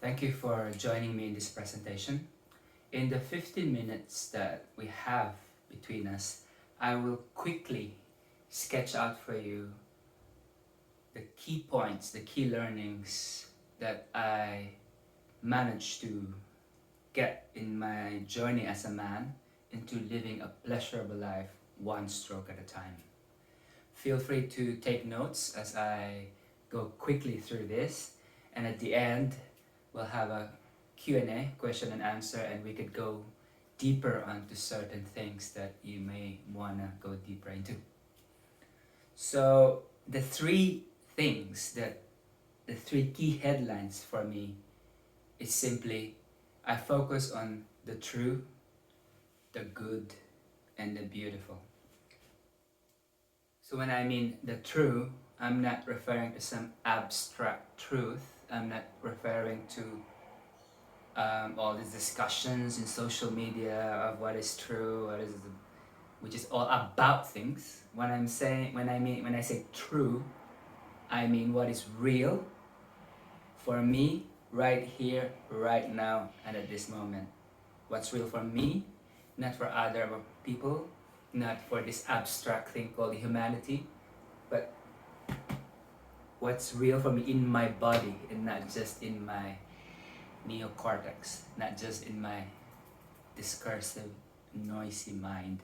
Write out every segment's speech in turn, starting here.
Thank you for joining me in this presentation. In the 15 minutes that we have between us, I will quickly sketch out for you the key points, the key learnings that I managed to get in my journey as a man into living a pleasurable life one stroke at a time. Feel free to take notes as I go quickly through this, and at the end we'll have a Q&A, question and answer, and we could go deeper onto certain things that you may want to go deeper into. So the three key headlines for me is simply, I focus on the true, the good, and the beautiful. So when I mean the true, I'm not referring to some abstract truth. I'm not referring to all these discussions in social media of what is true, which is all about things. When I say true, I mean what is real for me right here, right now, and at this moment. What's real for me, not for other people, not for this abstract thing called humanity, but what's real for me in my body and not just in my neocortex, not just in my discursive, noisy mind.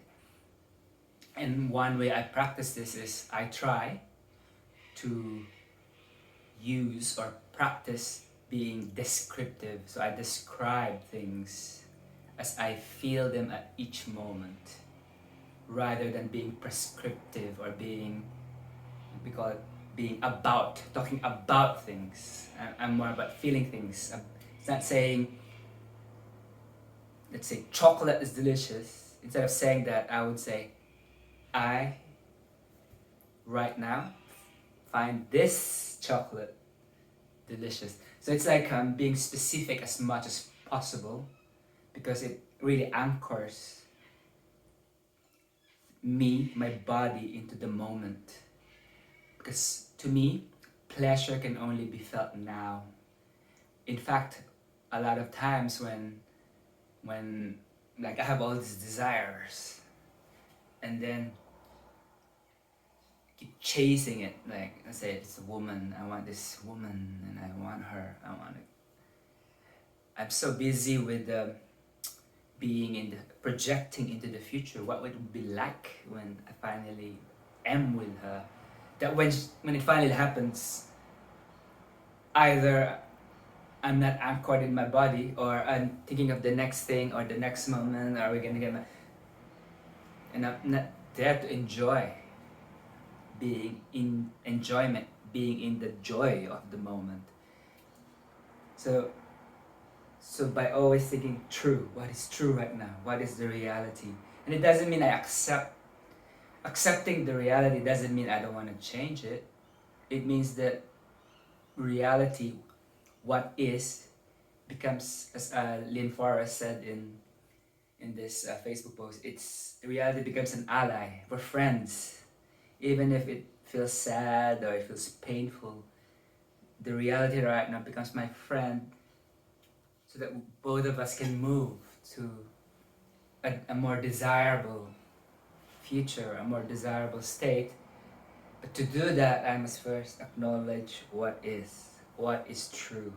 And one way I practice this is I try to use or practice being descriptive. So I describe things as I feel them at each moment, rather than being prescriptive or we call it being talking about things. I'm more about feeling things. It's not saying, let's say chocolate is delicious. Instead of saying that, I would say, I, right now, find this chocolate delicious. So it's like being specific as much as possible, because it really anchors me, my body, into the moment. Because to me, pleasure can only be felt now. In fact, a lot of times when like I have all these desires, and then keep chasing it, like let's say it's a woman, I want this woman and I want her, I want it. I'm so busy with projecting into the future what would it be like when I finally am with her, that when it finally happens, either I'm not anchored in my body, or I'm thinking of the next thing or the next moment, are we gonna get and I'm not there to enjoy being in enjoyment, being in the joy of the moment. So by always thinking true, what is true right now, what is the reality, and it doesn't mean I accepting the reality doesn't mean I don't want to change it. It means that reality, what is, becomes, as Lynn Forrest said in this Facebook post, reality becomes an ally. We're friends, even if it feels sad or it feels painful. The reality right now becomes my friend, so that both of us can move to a more desirable future, a more desirable state. But to do that, I must first acknowledge what is true.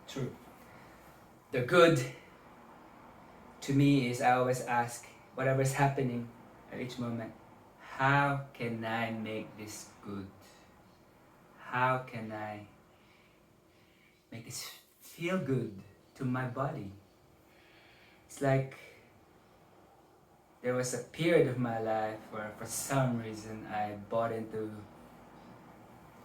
True. The good, to me, is I always ask, whatever's happening at each moment, how can I make this good? How can I make this feel good to my body? It's like there was a period of my life where for some reason I bought into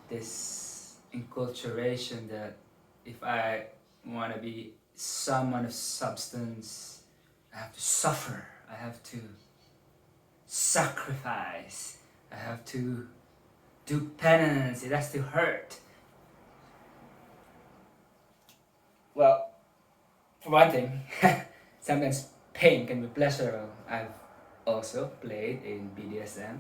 this enculturation that if I want to be someone of substance, I have to suffer, I have to sacrifice, I have to do penance, it has to hurt. Well, for one thing, sometimes pain can be pleasurable. I've also played in BDSM.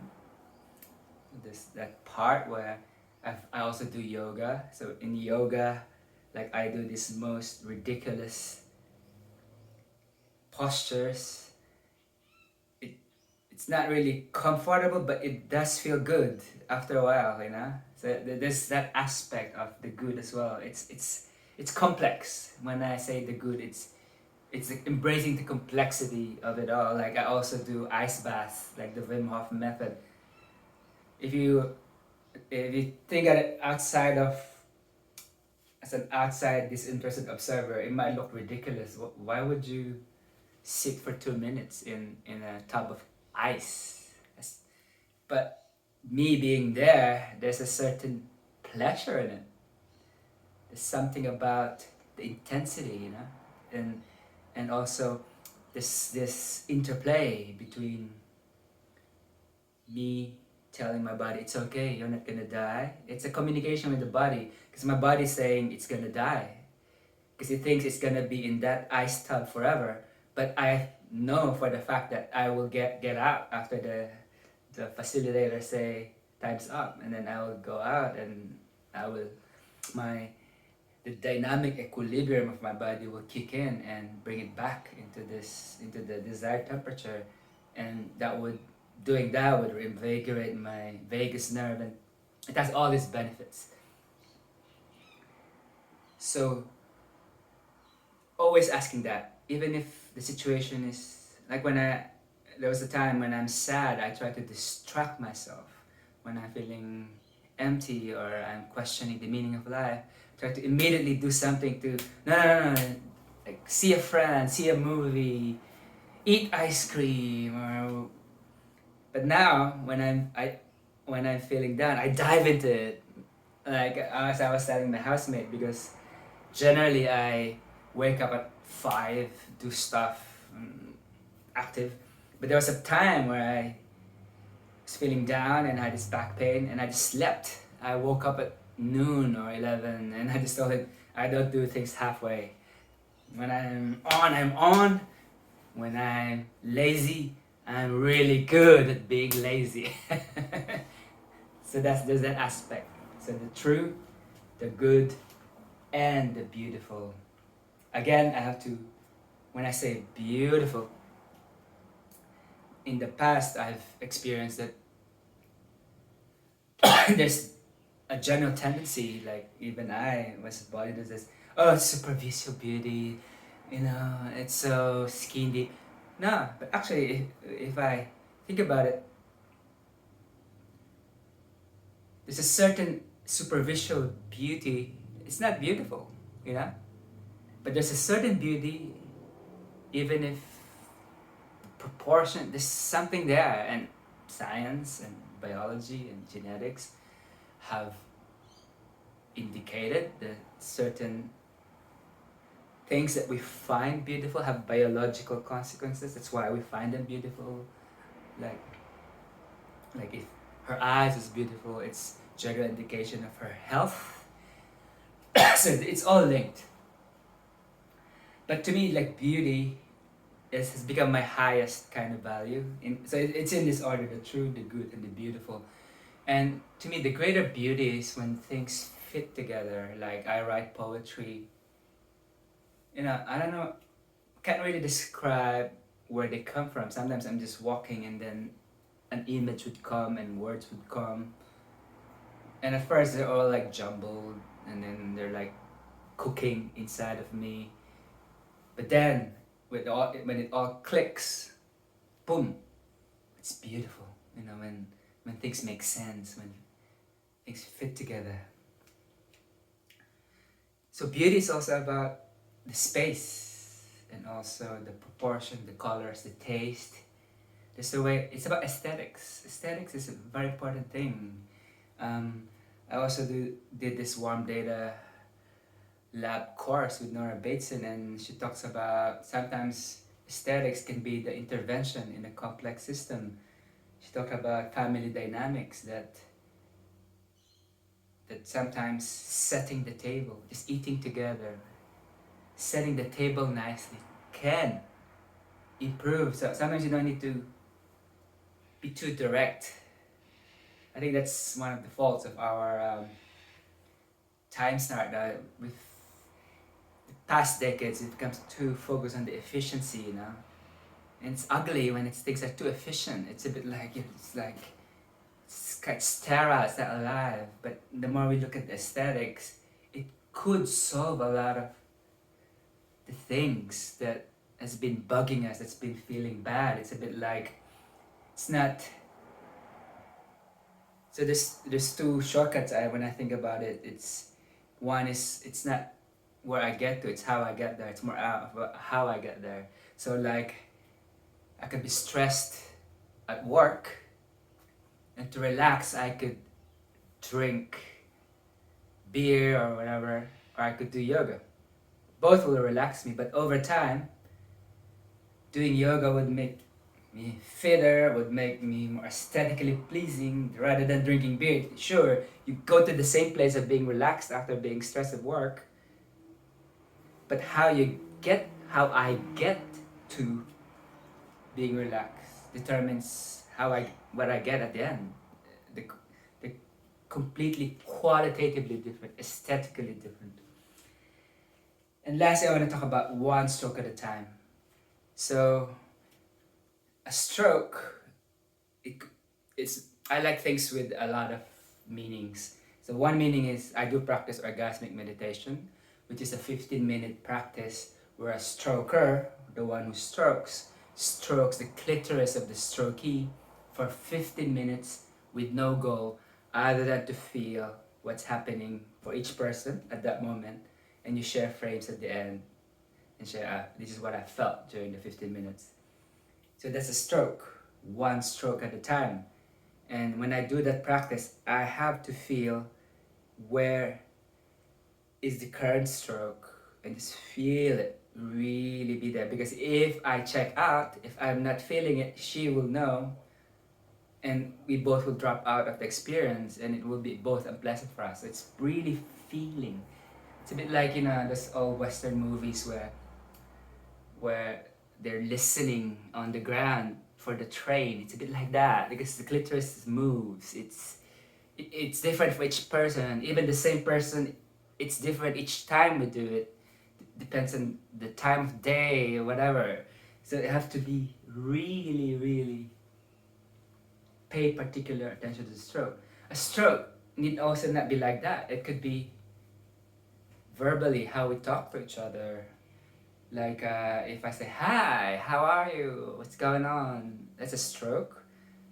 There's that part where I also do yoga. So in yoga, Like I do these most ridiculous postures. It it's not really comfortable, but it does feel good after a while, you know. So there's that aspect of the good as well. It's complex. When I say the good, it's like embracing the complexity of it all. Like I also do ice baths, like the Wim Hof method. If you if you think at it outside of as an outside disinterested observer, it might look ridiculous. Why would you sit for 2 minutes in a tub of ice? But me being there, there's a certain pleasure in it. There's something about the intensity, you know, and also this interplay between me telling my body it's okay, you're not gonna die. It's a communication with the body because my body's saying it's gonna die because it thinks it's gonna be in that ice tub forever. But I know for the fact that I will get out after the facilitator say time's up, and then I will go out and I will my the dynamic equilibrium of my body will kick in and bring it back into the desired temperature, and doing that would reinvigorate my vagus nerve, and it has all these benefits. So always asking that, even if the situation is like there was a time when I'm sad, I try to distract myself. When I'm feeling empty or I'm questioning the meaning of life, try to immediately do something to no, like see a friend, see a movie, eat ice cream, or but now when I'm feeling down, I dive into it. Like as I was telling my housemate, because generally I wake up at 5, do stuff, active. But there was a time where I was feeling down and I had this back pain and I just slept. I woke up at noon or 11 and I just told him I don't do things halfway. When I'm on, I'm on. When I'm lazy, I'm really good at being lazy. So there's that aspect. So the true, the good, and the beautiful. Again, I have to, when I say beautiful, in the past I've experienced that there's a general tendency, like even I was body does this, oh, it's superficial beauty, you know, it's so skin deep. No, but actually, if I think about it, there's a certain superficial beauty. It's not beautiful, you know, but there's a certain beauty, even if proportion, there's something there, and science and biology and genetics have indicated that certain things that we find beautiful have biological consequences. That's why we find them beautiful. Like if her eyes is beautiful, it's general indication of her health. So it's all linked. But to me, like beauty has become my highest kind of value. So it's in this order: the true, the good, and the beautiful. And to me, the greater beauty is when things fit together. Like I write poetry. You know, I don't know, can't really describe where they come from. Sometimes I'm just walking and then an image would come and words would come. And at first they're all like jumbled and then they're like cooking inside of me. But then when it all clicks, boom, it's beautiful. You know, when things make sense, when things fit together. So beauty is also about the space and also the proportion, the colors, the taste. There's a way, it's about aesthetics. Aesthetics is a very important thing. I also did this warm data lab course with Nora Bateson, and she talks about sometimes aesthetics can be the intervention in a complex system. She talked about family dynamics that sometimes setting the table, just eating together, setting the table nicely can improve. So sometimes you don't need to be too direct. I think that's one of the faults of our time snark that past decades, it becomes too focused on the efficiency, you know. And it's ugly when things are too efficient. It's a bit like, it's kind of sterile, it's not alive. But the more we look at the aesthetics, it could solve a lot of the things that has been bugging us, that's been feeling bad. It's a bit like, it's not. So there's two shortcuts. When I think about it, one is, it's not where I get to, it's how I get there. It's more out of how I get there. So like, I could be stressed at work, and to relax I could drink beer or whatever, or I could do yoga. Both will relax me, but over time, doing yoga would make me fitter, would make me more aesthetically pleasing rather than drinking beer. Sure, you go to the same place of being relaxed after being stressed at work, but how I get to being relaxed determines what I get at the end. The completely qualitatively different, aesthetically different. And lastly, I want to talk about one stroke at a time. So, a stroke, it's, I like things with a lot of meanings. So one meaning is, I do practice orgasmic meditation, which is a 15-minute practice where a stroker, the one who strokes the clitoris of the strokee for 15 minutes with no goal other than to feel what's happening for each person at that moment, and you share frames at the end and share, this is what I felt during the 15 minutes. So that's a stroke, one stroke at a time. And when I do that practice, I have to feel where is the current stroke and just feel it, really be there. Because if I check out, if I'm not feeling it, she will know, and we both will drop out of the experience, and it will be both unpleasant for us. It's really feeling. It's a bit like, those old Western movies where they're listening on the ground for the train. It's a bit like that, because the clitoris moves. It's different for each person. Even the same person, it's different each time we do it. Depends on the time of day or whatever. So you have to be really, really pay particular attention to the stroke. A stroke need also not be like that. It could be verbally, how we talk to each other. Like if I say, hi, how are you? What's going on? That's a stroke.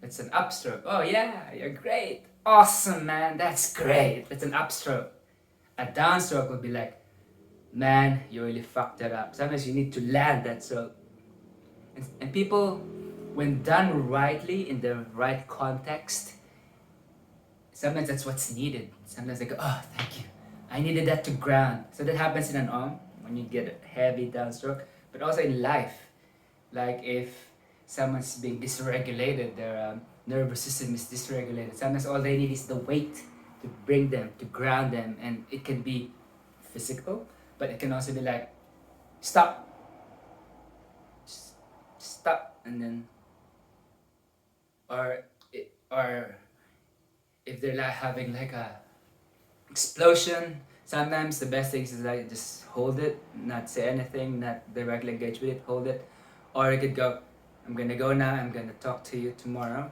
That's an upstroke. Oh yeah, you're great. Awesome, man. That's great. That's an upstroke. A downstroke would be like, man, you really fucked that up. Sometimes you need to land that stroke. And people, when done rightly in the right context, sometimes that's what's needed. Sometimes they go, oh, thank you. I needed that to ground. So that happens in an arm when you get a heavy downstroke, but also in life. Like if someone's being dysregulated, their nervous system is dysregulated, sometimes all they need is the weight to bring them, to ground them. And it can be physical, but it can also be like, stop, stop, and then, or if they're like having like a explosion, sometimes the best thing is like just hold it, not say anything, not directly engage with it, hold it. Or you could go, I'm gonna go now, I'm gonna talk to you tomorrow.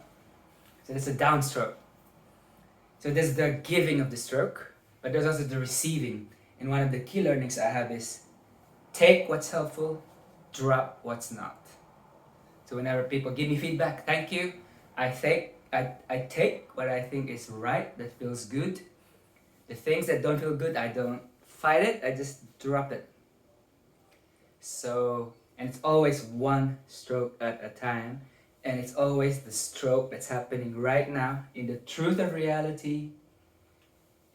So that's a downstroke. So there's the giving of the stroke, but there's also the receiving. And one of the key learnings I have is, take what's helpful, drop what's not. So whenever people give me feedback, thank you. I take what I think is right, that feels good. The things that don't feel good, I don't fight it, I just drop it. So, and it's always one stroke at a time, and it's always the stroke that's happening right now in the truth of reality.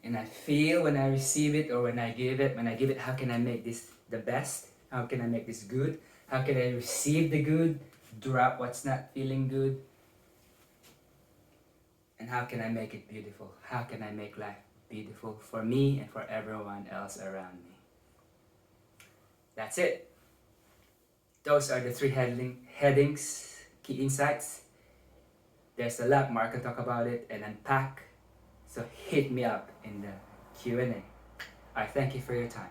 And I feel when I receive it or when I give it, how can I make this the best? How can I make this good? How can I receive the good, drop what's not feeling good? And how can I make it beautiful? How can I make life beautiful for me and for everyone else around me? That's it. Those are the three headings, key insights. There's a lot more I can talk about it and unpack. So hit me up in the Q&A. I thank you for your time.